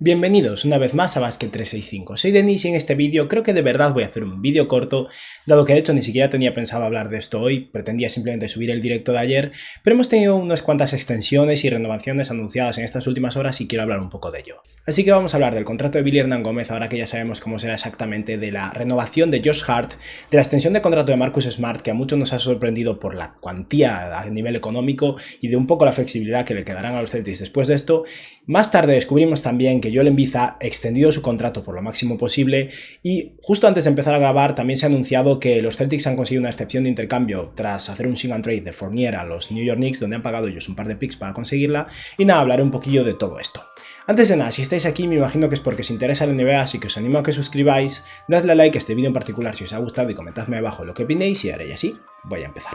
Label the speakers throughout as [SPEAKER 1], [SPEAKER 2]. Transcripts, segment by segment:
[SPEAKER 1] Bienvenidos una vez más a Basket 365, soy Denis y en este vídeo creo que de verdad voy a hacer un vídeo corto, dado que de hecho ni siquiera tenía pensado hablar de esto hoy, pretendía simplemente subir el directo de ayer, pero hemos tenido unas cuantas extensiones y renovaciones anunciadas en estas últimas horas y quiero hablar un poco de ello. Así que vamos a hablar del contrato de Willy Hernán Gómez, ahora que ya sabemos cómo será exactamente, de la renovación de Josh Hart, de la extensión de contrato de Marcus Smart, que a muchos nos ha sorprendido por la cuantía a nivel económico y de un poco la flexibilidad que le quedarán a los Celtics después de esto. Más tarde descubrimos también que Joel Embiid ha extendido su contrato por lo máximo posible y justo antes de empezar a grabar también se ha anunciado que los Celtics han conseguido una excepción de intercambio tras hacer un sign and trade de Fournier a los New York Knicks, donde han pagado ellos un par de picks para conseguirla, y nada, hablaré un poquillo de todo esto. Antes de nada, si estáis aquí me imagino que es porque os interesa la NBA, así que os animo a que suscribáis, dadle a like a este vídeo en particular si os ha gustado y comentadme abajo lo que opinéis y ahora ya sí, voy a empezar.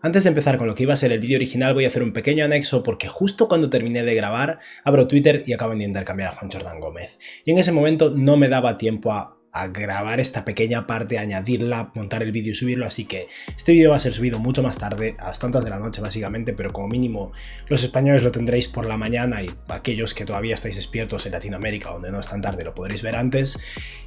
[SPEAKER 1] Antes de empezar con lo que iba a ser el vídeo original voy a hacer un pequeño anexo porque justo cuando terminé de grabar abro Twitter y acaban de intercambiar a Juancho Hernán Gómez. Y en ese momento no me daba tiempo a grabar esta pequeña parte, añadirla, montar el vídeo y subirlo, así que este vídeo va a ser subido mucho más tarde, a las tantas de la noche básicamente, pero como mínimo los españoles lo tendréis por la mañana y aquellos que todavía estáis despiertos en Latinoamérica, donde no es tan tarde, lo podréis ver antes.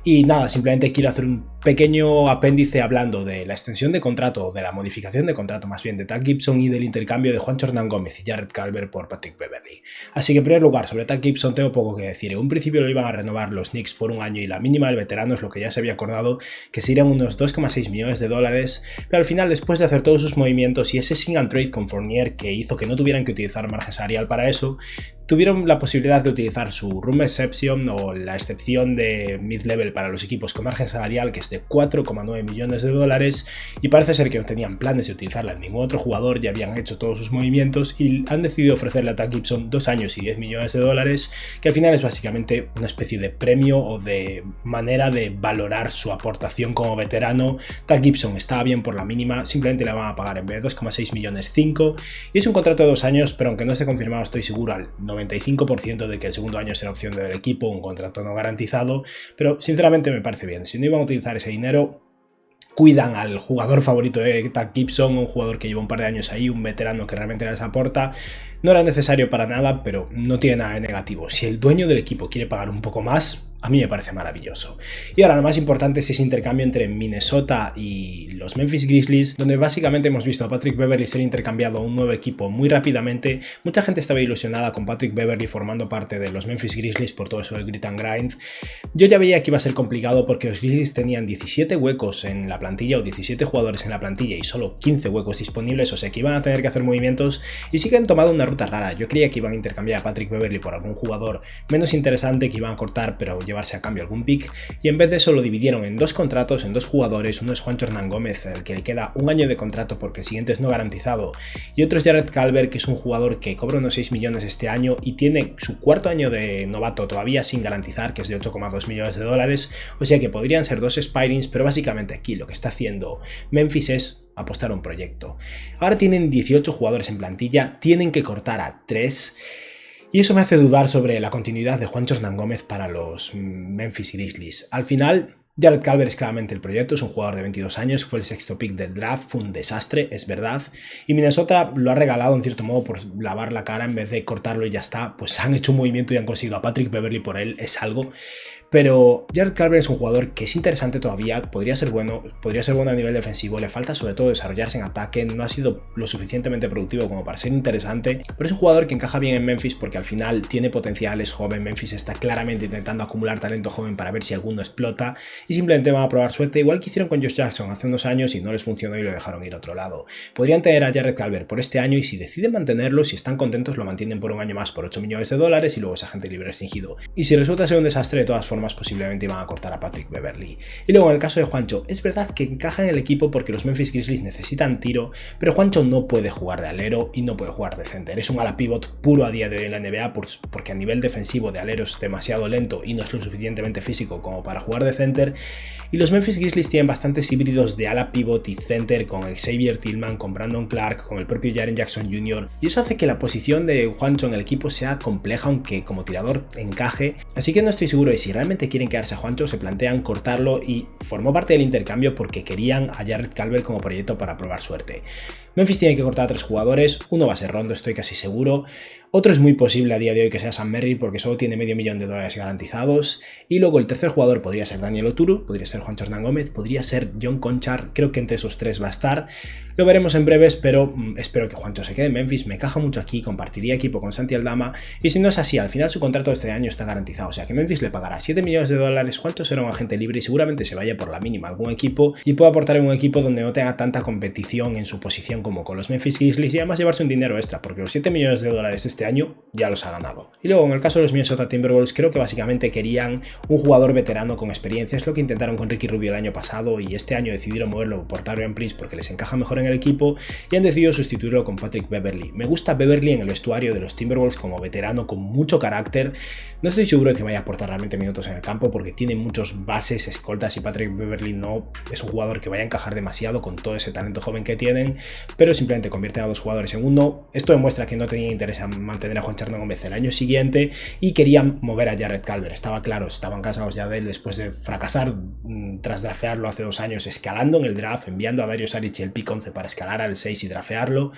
[SPEAKER 1] Y nada, simplemente quiero hacer un pequeño apéndice hablando de la extensión de contrato, de la modificación de contrato más bien de Taj Gibson y del intercambio de Juancho Hernán Gómez y Jarrett Culver por Patrick Beverley. Así que en primer lugar, sobre Taj Gibson tengo poco que decir. En un principio lo iban a renovar los Knicks por un año y la mínima del veterano es lo que ya se había acordado, que serían unos 2,6 millones de dólares, pero al final, después de hacer todos sus movimientos y ese sign and trade con Fournier que hizo que no tuvieran que utilizar margen salarial para eso, tuvieron la posibilidad de utilizar su room exception o la excepción de mid-level para los equipos con margen salarial, que es de 4,9 millones de dólares, y parece ser que no tenían planes de utilizarla en ningún otro jugador, ya habían hecho todos sus movimientos y han decidido ofrecerle a Taj Gibson 2 años y 10 millones de dólares, que al final es básicamente una especie de premio o de manera de valorar su aportación como veterano. Taj Gibson estaba bien por la mínima, simplemente le van a pagar en vez de 2,6 millones 5, y es un contrato de 2 años, pero aunque no esté confirmado estoy seguro al 95% de que el segundo año será opción del equipo, un contrato no garantizado, pero sinceramente me parece bien. Si no iban a utilizar ese dinero, cuidan al jugador favorito de Taj Gibson, un jugador que lleva un par de años ahí, un veterano que realmente les aporta. No era necesario para nada, pero no tiene nada de negativo. Si el dueño del equipo quiere pagar un poco más, a mí me parece maravilloso. Y ahora lo más importante es ese intercambio entre Minnesota y los Memphis Grizzlies, donde básicamente hemos visto a Patrick Beverley ser intercambiado a un nuevo equipo muy rápidamente. Mucha gente estaba ilusionada con Patrick Beverley formando parte de los Memphis Grizzlies por todo eso del grit and grind. Yo ya veía que iba a ser complicado porque los Grizzlies tenían 17 huecos en la plantilla o 17 jugadores en la plantilla y solo 15 huecos disponibles, o sea que iban a tener que hacer movimientos y sí que han tomado una ruta rara. Yo creía que iban a intercambiar a Patrick Beverley por algún jugador menos interesante que iban a cortar pero llevarse a cambio algún pick, y en vez de eso lo dividieron en dos contratos, en dos jugadores. Uno es Juancho Hernán Gómez, el que le queda un año de contrato porque el siguiente es no garantizado, y otro es Jarrett Culver, que es un jugador que cobra unos 6 millones este año y tiene su cuarto año de novato todavía sin garantizar, que es de 8,2 millones de dólares, o sea que podrían ser dos expirings, pero básicamente aquí lo que está haciendo Memphis es apostar a un proyecto. Ahora tienen 18 jugadores en plantilla, tienen que cortar a 3, y eso me hace dudar sobre la continuidad de Juancho Hernán Gómez para los Memphis Grizzlies. Al final, Jarrett Culver es claramente el proyecto, es un jugador de 22 años, fue el sexto pick del draft, fue un desastre, es verdad, y Minnesota lo ha regalado en cierto modo por lavar la cara en vez de cortarlo y ya está. Pues han hecho un movimiento y han conseguido a Patrick Beverley por él, es algo. Pero Jarrett Culver es un jugador que es interesante todavía, podría ser bueno a nivel defensivo, le falta sobre todo desarrollarse en ataque, no ha sido lo suficientemente productivo como para ser interesante, pero es un jugador que encaja bien en Memphis porque al final tiene potencial, es joven. Memphis está claramente intentando acumular talento joven para ver si alguno explota y simplemente van a probar suerte, igual que hicieron con Josh Jackson hace unos años y no les funcionó y lo dejaron ir a otro lado. Podrían tener a Jarrett Culver por este año y si deciden mantenerlo, si están contentos, lo mantienen por un año más por 8 millones de dólares y luego es agente libre restringido. Y si resulta ser un desastre, de todas formas posiblemente iban a cortar a Patrick Beverley. Y luego en el caso de Juancho, es verdad que encaja en el equipo porque los Memphis Grizzlies necesitan tiro, pero Juancho no puede jugar de alero y no puede jugar de center. Es un ala pivot puro a día de hoy en la NBA porque a nivel defensivo de alero es demasiado lento y no es lo suficientemente físico como para jugar de center. Y los Memphis Grizzlies tienen bastantes híbridos de ala pivot y center, con Xavier Tillman, con Brandon Clark, con el propio Jaren Jackson Jr. Y eso hace que la posición de Juancho en el equipo sea compleja, aunque como tirador encaje. Así que no estoy seguro de si realmente realmente quieren quedarse a Juancho, se plantean cortarlo y formó parte del intercambio porque querían a Jared Calvert como proyecto para probar suerte. Memphis tiene que cortar a 3 jugadores, uno va a ser Rondo, estoy casi seguro, otro es muy posible a día de hoy que sea Sam Merrill porque solo tiene $500,000 garantizados, y luego el tercer jugador podría ser Daniel Oturu, podría ser Juancho Hernangómez, podría ser John Conchar, creo que entre esos 3 va a estar, lo veremos en breves, pero espero que Juancho se quede en Memphis, me encaja mucho aquí, compartiría equipo con Santi Aldama, y si no es así, al final su contrato de este año está garantizado, o sea que Memphis le pagará $7 millones, Juancho será un agente libre y seguramente se vaya por la mínima a algún equipo y pueda aportar en un equipo donde no tenga tanta competición en su posición como con los Memphis Grizzlies y además llevarse un dinero extra, porque los $7 millones de este año ya los ha ganado. Y luego en el caso de los Minnesota Timberwolves creo que básicamente querían un jugador veterano con experiencia, es lo que intentaron con Ricky Rubio el año pasado y este año decidieron moverlo por Taurean Prince porque les encaja mejor en el equipo y han decidido sustituirlo con Patrick Beverley. Me gusta Beverley en el vestuario de los Timberwolves como veterano con mucho carácter, no estoy seguro de que vaya a aportar realmente minutos en el campo porque tiene muchos bases, escoltas y Patrick Beverley no es un jugador que vaya a encajar demasiado con todo ese talento joven que tienen, pero simplemente convierten a 2 jugadores en uno. Esto demuestra que no tenía interés en mantener a Juancho Hernangómez el año siguiente y querían mover a Jared Calvert. Estaba claro, estaban cansados ya de él después de fracasar tras drafearlo hace 2 años, escalando en el draft, enviando a Dario Saric el pick 11 para escalar al 6 y drafearlo,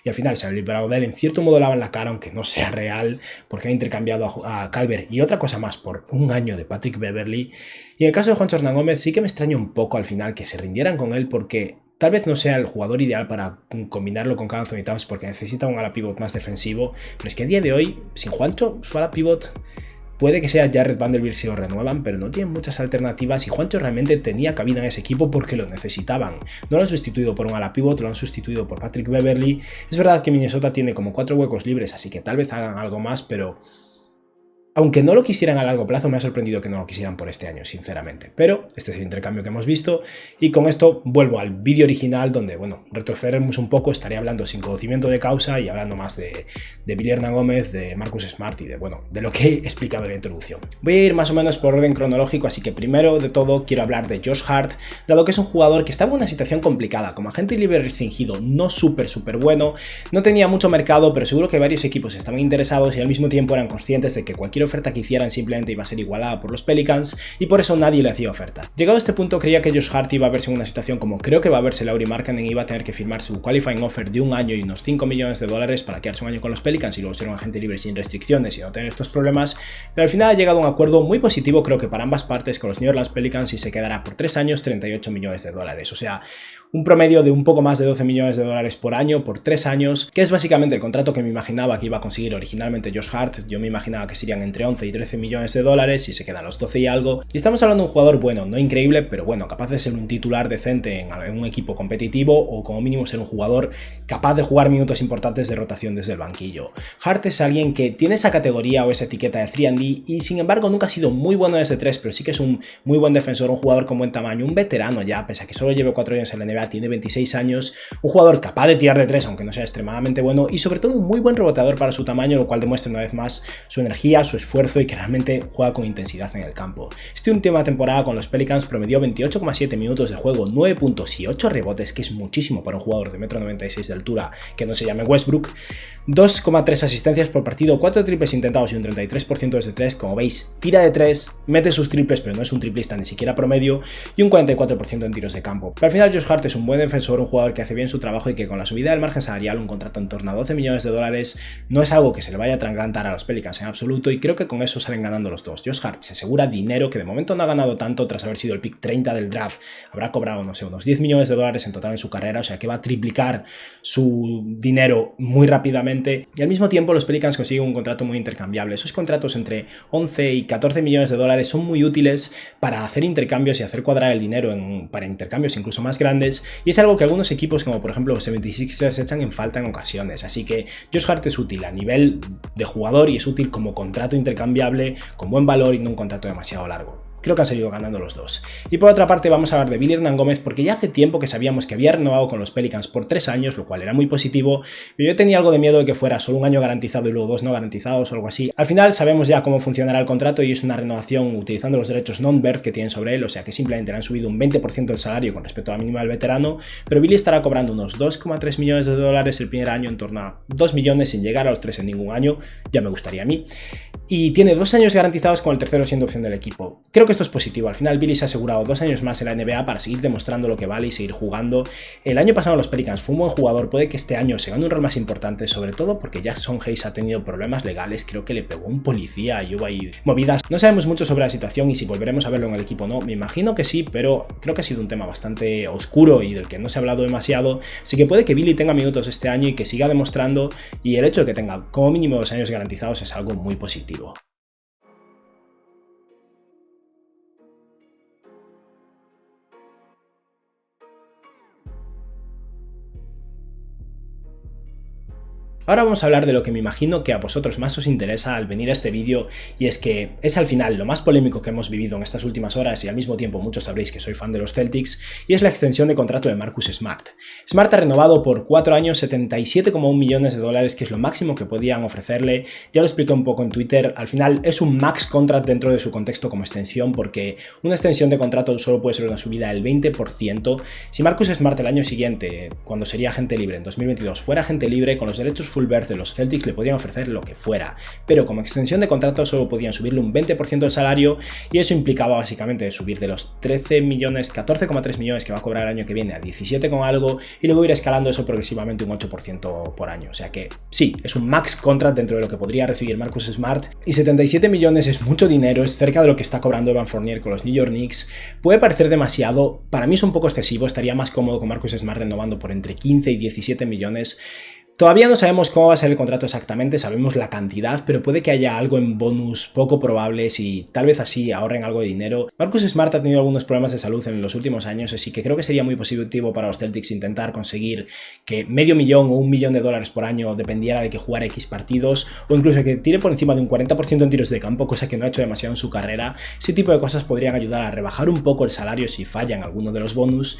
[SPEAKER 1] y al final se han liberado de él. En cierto modo lavan la cara, aunque no sea real, porque han intercambiado a Calvert y otra cosa más por un año de Patrick Beverley. Y en el caso de Juancho Hernangómez sí que me extraña un poco al final que se rindieran con él porque tal vez no sea el jugador ideal para combinarlo con Karl Anthony Towns porque necesita un ala pivot más defensivo, pero es que a día de hoy, sin Juancho, su ala pivot puede que sea Jared Vanderbilt si lo renuevan, pero no tienen muchas alternativas y Juancho realmente tenía cabida en ese equipo porque lo necesitaban. No lo han sustituido por un ala pivot, lo han sustituido por Patrick Beverley. Es verdad que Minnesota tiene como 4 huecos libres, así que tal vez hagan algo más, pero aunque no lo quisieran a largo plazo, me ha sorprendido que no lo quisieran por este año, sinceramente. Pero este es el intercambio que hemos visto y con esto vuelvo al vídeo original donde, bueno, retrocederemos un poco, estaré hablando sin conocimiento de causa y hablando más de Billy Hernangómez, de Marcus Smart y de lo que he explicado en la introducción. Voy a ir más o menos por orden cronológico, así que primero de todo quiero hablar de Josh Hart, dado que es un jugador que estaba en una situación complicada, como agente libre restringido, no súper bueno, no tenía mucho mercado, pero seguro que varios equipos estaban interesados y al mismo tiempo eran conscientes de que cualquier oferta que hicieran simplemente iba a ser igualada por los Pelicans y por eso nadie le hacía oferta. Llegado a este punto creía que Josh Hart iba a verse en una situación como creo que va a verse Lauri Markkanen, iba a tener que firmar su qualifying offer de un año y unos $5 millones para quedarse un año con los Pelicans y luego ser un agente libre sin restricciones y no tener estos problemas, pero al final ha llegado a un acuerdo muy positivo creo que para ambas partes con los New Orleans Pelicans y se quedará por 3 años $38 millones, o sea, un promedio de un poco más de $12 millones por año por 3 años, que es básicamente el contrato que me imaginaba que iba a conseguir originalmente Josh Hart. Yo me imaginaba que serían entre 11 y $13 millones y se quedan los 12 y algo. Y estamos hablando de un jugador bueno, no increíble, pero bueno, capaz de ser un titular decente en un equipo competitivo o como mínimo ser un jugador capaz de jugar minutos importantes de rotación desde el banquillo. Hart es alguien que tiene esa categoría o esa etiqueta de 3&D y sin embargo nunca ha sido muy bueno desde 3, pero sí que es un muy buen defensor, un jugador con buen tamaño, un veterano ya, pese a que solo lleve 4 años en la NBA, tiene 26 años, un jugador capaz de tirar de 3 aunque no sea extremadamente bueno y sobre todo un muy buen reboteador para su tamaño, lo cual demuestra una vez más su energía, su esfuerzo y que realmente juega con intensidad en el campo. Este última temporada con los Pelicans promedió 28,7 minutos de juego, 9 puntos y 8 rebotes, que es muchísimo para un jugador de 1,96 m de altura que no se llame Westbrook, 2,3 asistencias por partido, 4 triples intentados y un 33% desde 3, como veis, tira de 3, mete sus triples pero no es un triplista ni siquiera promedio y un 44% en tiros de campo. Pero al final Josh Hart es un buen defensor, un jugador que hace bien su trabajo y que con la subida del margen salarial, un contrato en torno a $12 millones, no es algo que se le vaya a atragantar a los Pelicans en absoluto y creo que con eso salen ganando los dos. Josh Hart se asegura dinero que de momento no ha ganado tanto tras haber sido el pick 30 del draft, habrá cobrado, no sé, unos $10 millones en total en su carrera, o sea que va a triplicar su dinero muy rápidamente y al mismo tiempo los Pelicans consiguen un contrato muy intercambiable. Esos contratos entre 11 y 14 millones de dólares son muy útiles para hacer intercambios y hacer cuadrar el dinero para intercambios incluso más grandes y es algo que algunos equipos como por ejemplo los 76ers echan en falta en ocasiones, así que Josh Hart es útil a nivel de jugador y es útil como contrato intercambiable con buen valor y no un contrato demasiado largo. creo que han salido ganando los dos. Y por otra parte vamos a hablar de Billy Hernán Gómez, porque ya hace tiempo que sabíamos que había renovado con los Pelicans por 3 años, lo cual era muy positivo, pero yo tenía algo de miedo de que fuera solo un año garantizado y luego 2 no garantizados o algo así. Al final sabemos ya cómo funcionará el contrato y es una renovación utilizando los derechos non-birth que tienen sobre él, o sea que simplemente le han subido un 20% del salario con respecto a la mínima del veterano, pero Billy estará cobrando unos 2,3 millones de dólares el primer año, en torno a 2 millones sin llegar a los 3 en ningún año, ya me gustaría a mí. Y tiene 2 años garantizados con el tercero siendo opción del equipo. Creo que esto es positivo, al final Billy se ha asegurado 2 años más en la NBA para seguir demostrando lo que vale y seguir jugando. El año pasado los Pelicans fue un buen jugador, puede que este año se gane un rol más importante, sobre todo porque Jackson Hayes ha tenido problemas legales, creo que le pegó un policía y hubo ahí movidas. No sabemos mucho sobre la situación y si volveremos a verlo en el equipo o no, me imagino que sí, pero creo que ha sido un tema bastante oscuro y del que no se ha hablado demasiado, así que puede que Billy tenga minutos este año y que siga demostrando, y el hecho de que tenga como mínimo 2 años garantizados es algo muy positivo. Ahora vamos a hablar de lo que me imagino que a vosotros más os interesa al venir a este vídeo, y es que es al final lo más polémico que hemos vivido en estas últimas horas y al mismo tiempo muchos sabréis que soy fan de los Celtics, y es la extensión de contrato de Marcus Smart. Smart ha renovado por 4 años 77,1 millones de dólares, que es lo máximo que podían ofrecerle. Ya lo expliqué un poco en Twitter, al final es un max contract dentro de su contexto como extensión, porque una extensión de contrato solo puede ser una subida del 20%. Si Marcus Smart el año siguiente, cuando sería agente libre en 2022, fuera agente libre, con los derechos full birth de los Celtics le podían ofrecer lo que fuera, pero como extensión de contrato solo podían subirle un 20% del salario, y eso implicaba básicamente subir de los 13 millones, 14,3 millones que va a cobrar el año que viene a 17 con algo, y luego ir escalando eso progresivamente un 8% por año. O sea que sí, es un max contract dentro de lo que podría recibir Marcus Smart, y 77 millones es mucho dinero, es cerca de lo que está cobrando Evan Fournier con los New York Knicks. Puede parecer demasiado, para mí es un poco excesivo, estaría más cómodo con Marcus Smart renovando por entre 15 y 17 millones. Todavía no sabemos cómo va a ser el contrato exactamente, sabemos la cantidad, pero puede que haya algo en bonus poco probables y tal vez así ahorren algo de dinero. Marcus Smart ha tenido algunos problemas de salud en los últimos años, así que creo que sería muy positivo para los Celtics intentar conseguir que medio millón o $1 millón por año dependiera de que jugara X partidos, o incluso que tire por encima de un 40% en tiros de campo, cosa que no ha hecho demasiado en su carrera. Ese tipo de cosas podrían ayudar a rebajar un poco el salario si fallan alguno de los bonus.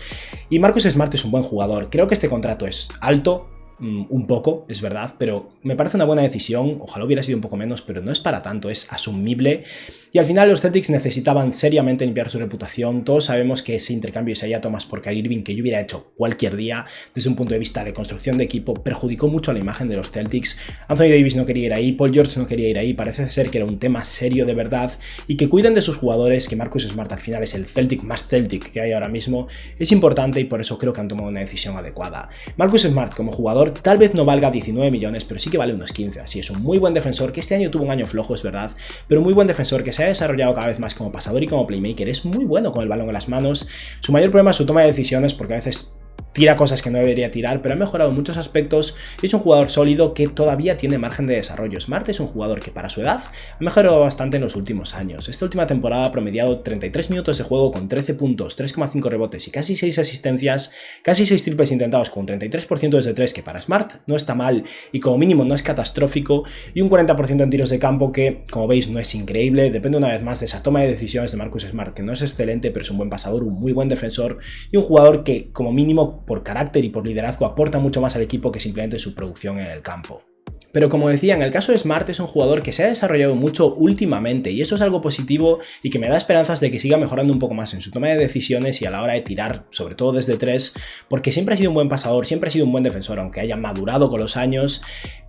[SPEAKER 1] Y Marcus Smart es un buen jugador, creo que este contrato es alto, un poco, es verdad, pero me parece una buena decisión. Ojalá hubiera sido un poco menos, pero no es para tanto, es asumible. Y al final los Celtics necesitaban seriamente limpiar su reputación. Todos sabemos que ese intercambio de Isaiah Thomas por Kyrie Irving, que yo hubiera hecho cualquier día desde un punto de vista de construcción de equipo, perjudicó mucho a la imagen de los Celtics. Anthony Davis no quería ir ahí, Paul George no quería ir ahí, parece ser que era un tema serio de verdad, y que cuiden de sus jugadores, que Marcus Smart al final es el Celtic más Celtic que hay ahora mismo, es importante, y por eso creo que han tomado una decisión adecuada. Marcus Smart como jugador tal vez no valga 19 millones, pero sí que vale unos 15, así es un muy buen defensor, que este año tuvo un año flojo, es verdad, pero muy buen defensor, que se ha desarrollado cada vez más como pasador y como playmaker, es muy bueno con el balón en las manos. Su mayor problema es su toma de decisiones, porque a veces tira cosas que no debería tirar, pero ha mejorado en muchos aspectos y es un jugador sólido que todavía tiene margen de desarrollo. Smart es un jugador que para su edad ha mejorado bastante en los últimos años. Esta última temporada ha promediado 33 minutos de juego con 13 puntos, 3,5 rebotes y casi 6 asistencias, casi 6 triples intentados con 33% desde 3, que para Smart no está mal y como mínimo no es catastrófico, y un 40% en tiros de campo que, como veis, no es increíble. Depende una vez más de esa toma de decisiones de Marcus Smart, que no es excelente, pero es un buen pasador, un muy buen defensor y un jugador que, como mínimo, por carácter y por liderazgo aporta mucho más al equipo que simplemente su producción en el campo. Pero como decía, en el caso de Smart es un jugador que se ha desarrollado mucho últimamente y eso es algo positivo y que me da esperanzas de que siga mejorando un poco más en su toma de decisiones y a la hora de tirar, sobre todo desde 3, porque siempre ha sido un buen pasador, siempre ha sido un buen defensor, aunque haya madurado con los años,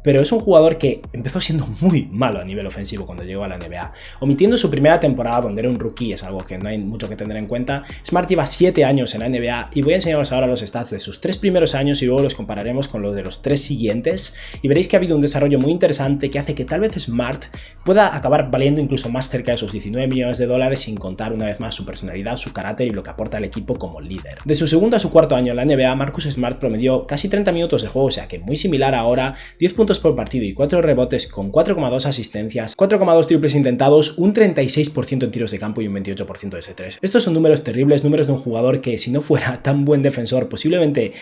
[SPEAKER 1] pero es un jugador que empezó siendo muy malo a nivel ofensivo cuando llegó a la NBA. Omitiendo su primera temporada donde era un rookie, es algo que no hay mucho que tener en cuenta, Smart lleva 7 años en la NBA y voy a enseñaros ahora los stats de sus 3 primeros años y luego los compararemos con los de los 3 siguientes y veréis que ha habido un desarrollo muy interesante que hace que tal vez Smart pueda acabar valiendo incluso más cerca de esos 19 millones de dólares, sin contar una vez más su personalidad, su carácter y lo que aporta al equipo como líder. De su segundo a su cuarto año en la NBA, Marcus Smart promedió casi 30 minutos de juego, o sea que muy similar ahora, 10 puntos por partido y 4 rebotes con 4,2 asistencias, 4,2 triples intentados, un 36% en tiros de campo y un 28% desde 3. Estos son números terribles, números de un jugador que si no fuera tan buen defensor posiblemente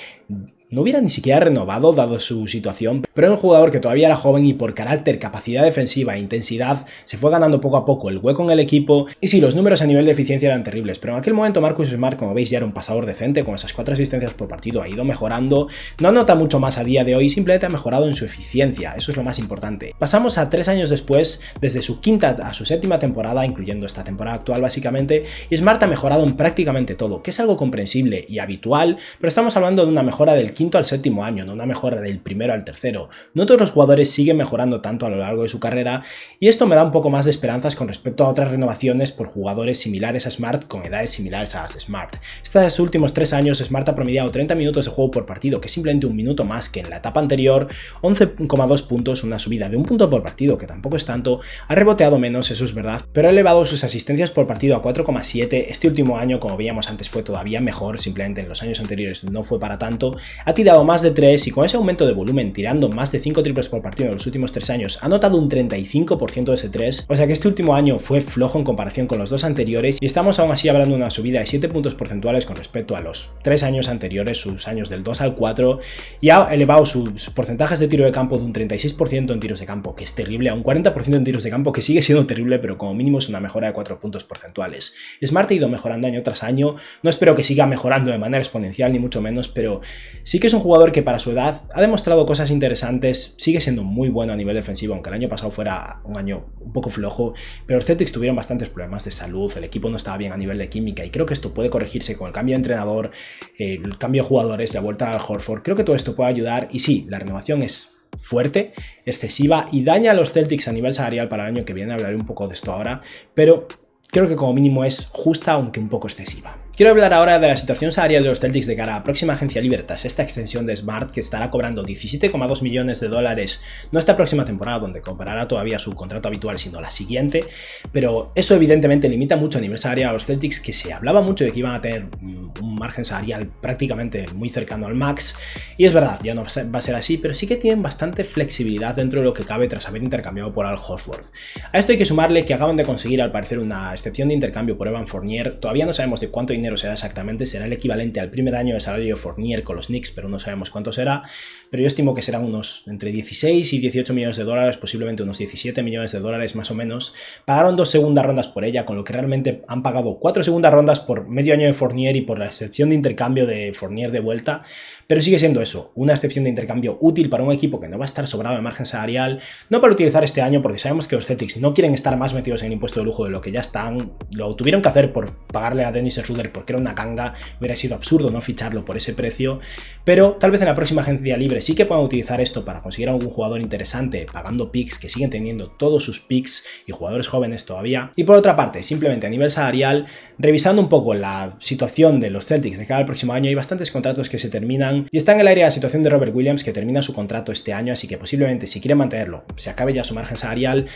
[SPEAKER 1] no hubiera ni siquiera renovado dado su situación, pero era un jugador que todavía era joven y por carácter, capacidad defensiva e intensidad se fue ganando poco a poco el hueco en el equipo. Y sí, los números a nivel de eficiencia eran terribles, pero en aquel momento Marcus Smart, como veis, ya era un pasador decente, con esas 4 asistencias por partido, ha ido mejorando, no anota mucho más a día de hoy, simplemente ha mejorado en su eficiencia, eso es lo más importante. Pasamos a 3 años después, desde su quinta a su séptima temporada, incluyendo esta temporada actual básicamente, y Smart ha mejorado en prácticamente todo, que es algo comprensible y habitual, pero estamos hablando de una mejora del quinto al séptimo año, no una mejora del primero al tercero. No todos los jugadores siguen mejorando tanto a lo largo de su carrera, y esto me da un poco más de esperanzas con respecto a otras renovaciones por jugadores similares a Smart con edades similares a las de Smart. Estos últimos 3 años Smart ha promediado 30 minutos de juego por partido, que es simplemente un minuto más que en la etapa anterior, 11,2 puntos, una subida de un punto por partido, que tampoco es tanto, ha reboteado menos, eso es verdad, pero ha elevado sus asistencias por partido a 4,7, este último año, como veíamos antes, fue todavía mejor, simplemente en los años anteriores no fue para tanto, ha tirado más de 3 y con ese aumento de volumen, tirando más de 5 triples por partido en los últimos 3 años, ha notado un 35% de ese 3, o sea que este último año fue flojo en comparación con los 2 anteriores y estamos aún así hablando de una subida de 7 puntos porcentuales con respecto a los 3 años anteriores, sus años del 2 al 4, y ha elevado sus porcentajes de tiro de campo de un 36% en tiros de campo, que es terrible, a un 40% en tiros de campo, que sigue siendo terrible, pero como mínimo es una mejora de 4 puntos porcentuales. Smart ha ido mejorando año tras año, no espero que siga mejorando de manera exponencial ni mucho menos, pero sí que es un jugador que para su edad ha demostrado cosas interesantes, sigue siendo muy bueno a nivel defensivo, aunque el año pasado fuera un año un poco flojo, pero los Celtics tuvieron bastantes problemas de salud, el equipo no estaba bien a nivel de química y creo que esto puede corregirse con el cambio de entrenador, el cambio de jugadores, la vuelta al Horford, creo que todo esto puede ayudar y sí, la renovación es fuerte, excesiva y daña a los Celtics a nivel salarial para el año que viene, hablaré un poco de esto ahora, pero creo que como mínimo es justa aunque un poco excesiva. Quiero hablar ahora de la situación salarial de los Celtics de cara a la próxima agencia libre tras esta extensión de Smart, que estará cobrando 17,2 millones de dólares, no esta próxima temporada donde cobrará todavía su contrato habitual, sino la siguiente, pero eso evidentemente limita mucho a nivel salarial a los Celtics, que se hablaba mucho de que iban a tener un margen salarial prácticamente muy cercano al max, y es verdad, ya no va a ser así, pero sí que tienen bastante flexibilidad dentro de lo que cabe tras haber intercambiado por Al Horford. A esto hay que sumarle que acaban de conseguir al parecer una excepción de intercambio por Evan Fournier, todavía no sabemos de cuánto dinero será exactamente, será el equivalente al primer año de salario de Fournier con los Knicks, pero no sabemos cuánto será, pero yo estimo que serán unos entre 16 y 18 millones de dólares, posiblemente unos 17 millones de dólares más o menos. Pagaron 2 segundas rondas por ella, con lo que realmente han pagado 4 segundas rondas por medio año de Fournier y por la excepción de intercambio de Fournier de vuelta, pero sigue siendo eso, una excepción de intercambio útil para un equipo que no va a estar sobrado de margen salarial, no para utilizar este año porque sabemos que los Celtics no quieren estar más metidos en el impuesto de lujo de lo que ya están, lo tuvieron que hacer por pagarle a Dennis Schroeder porque era una ganga, hubiera sido absurdo no ficharlo por ese precio, pero tal vez en la próxima agencia libre sí que puedan utilizar esto para conseguir a algún jugador interesante pagando picks, que siguen teniendo todos sus picks y jugadores jóvenes todavía. Y por otra parte, simplemente a nivel salarial, revisando un poco la situación de los Celtics de cara al próximo año, hay bastantes contratos que se terminan y está en el aire la situación de Robert Williams, que termina su contrato este año, así que posiblemente si quiere mantenerlo se acabe ya su margen salarial,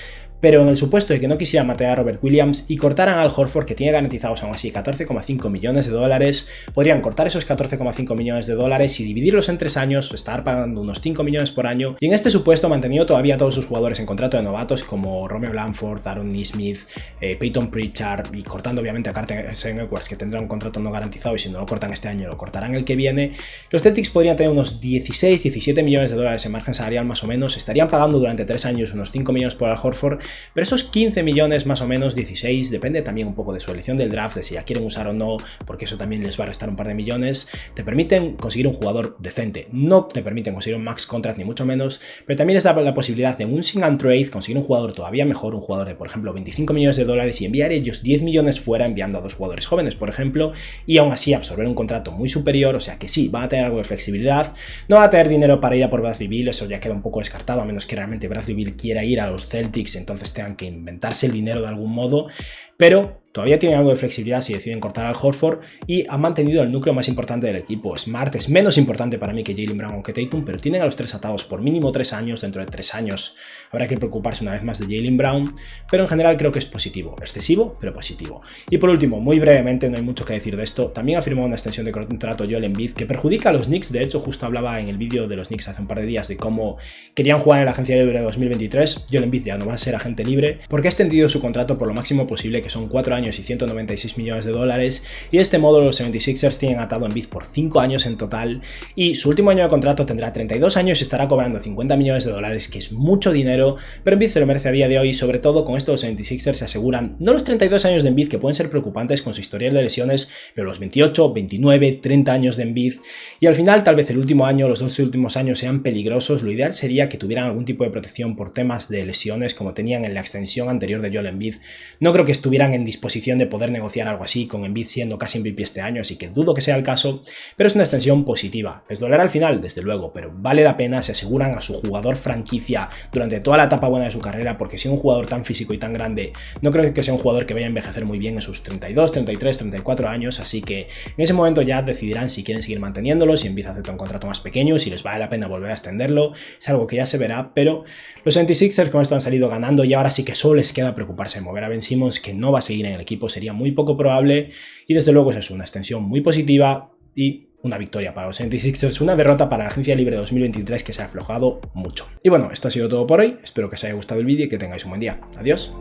[SPEAKER 1] pero en el supuesto de que no quisieran mantener a Robert Williams y cortaran al Horford, que tiene garantizados aún así 14,5 millones de dólares, podrían cortar esos 14,5 millones de dólares y dividirlos en 3 años, estar pagando unos 5 millones por año, y en este supuesto mantenido todavía a todos sus jugadores en contrato de novatos como Romeo Langford, Aaron Nesmith, Peyton Pritchard, y cortando obviamente a Carter Edwards, que tendrá un contrato no garantizado y si no lo cortan este año lo cortarán el que viene. Los Celtics podrían tener unos 16-17 millones de dólares en margen salarial más o menos, estarían pagando durante 3 años unos 5 millones por Al Horford, pero esos 15 millones más o menos, 16, depende también un poco de su elección del draft, de si ya quieren usar o no, porque eso también les va a restar un par de millones, te permiten conseguir un jugador decente, no te permiten conseguir un max contract ni mucho menos, pero también les da la posibilidad de un sing and trade, conseguir un jugador todavía mejor, un jugador de por ejemplo 25 millones de dólares y enviar ellos 10 millones fuera enviando a 2 jugadores jóvenes por ejemplo, y aún así absorber un contrato muy superior, o sea que sí, van a tener algo de flexibilidad, no va a tener dinero para ir a por Bradley Beal, eso ya queda un poco descartado, a menos que realmente Bradley Beal quiera ir a los Celtics, entonces tengan que inventarse el dinero de algún modo, pero todavía tienen algo de flexibilidad si deciden cortar al Horford y han mantenido el núcleo más importante del equipo. Smart es menos importante para mí que Jaylen Brown o que Tatum, pero tienen a los 3 atados por mínimo 3 años. Dentro de 3 años habrá que preocuparse una vez más de Jaylen Brown, pero en general creo que es positivo, excesivo, pero positivo. Y por último, muy brevemente, no hay mucho que decir de esto, también ha firmado una extensión de contrato Joel Embiid que perjudica a los Knicks. De hecho, justo hablaba en el vídeo de los Knicks hace un par de días de cómo querían jugar en la agencia libre de 2023. Joel Embiid ya no va a ser agente libre porque ha extendido su contrato por lo máximo posible, que son 4 años y 196 millones de dólares, y de este modo los 76ers tienen atado a Embiid por 5 años en total, y su último año de contrato tendrá 32 años y estará cobrando 50 millones de dólares, que es mucho dinero, pero Embiid se lo merece a día de hoy, y sobre todo con esto los 76ers se aseguran no los 32 años de Embiid, que pueden ser preocupantes con su historial de lesiones, pero los 28, 29, 30 años de Embiid, y al final tal vez el último año, los 2 últimos años sean peligrosos. Lo ideal sería que tuvieran algún tipo de protección por temas de lesiones como tenían en la extensión anterior de Joel Embiid. No creo que estuvieran en disposición de poder negociar algo así con Embiid siendo casi MVP este año, así que dudo que sea el caso, pero es una extensión positiva. Les dolerá al final, desde luego, pero vale la pena, se aseguran a su jugador franquicia durante toda la etapa buena de su carrera, porque si un jugador tan físico y tan grande, no creo que sea un jugador que vaya a envejecer muy bien en sus 32, 33, 34 años, así que en ese momento ya decidirán si quieren seguir manteniéndolo, si Embiid acepta un contrato más pequeño, si les vale la pena volver a extenderlo, es algo que ya se verá, pero los 76ers con esto han salido ganando y ahora sí que solo les queda preocuparse de mover a Ben Simmons, que no va a seguir en el equipo, sería muy poco probable, y desde luego es una extensión muy positiva y una victoria para los 76ers, una derrota para la agencia libre 2023 que se ha aflojado mucho. Y bueno, esto ha sido todo por hoy, espero que os haya gustado el vídeo y que tengáis un buen día. Adiós.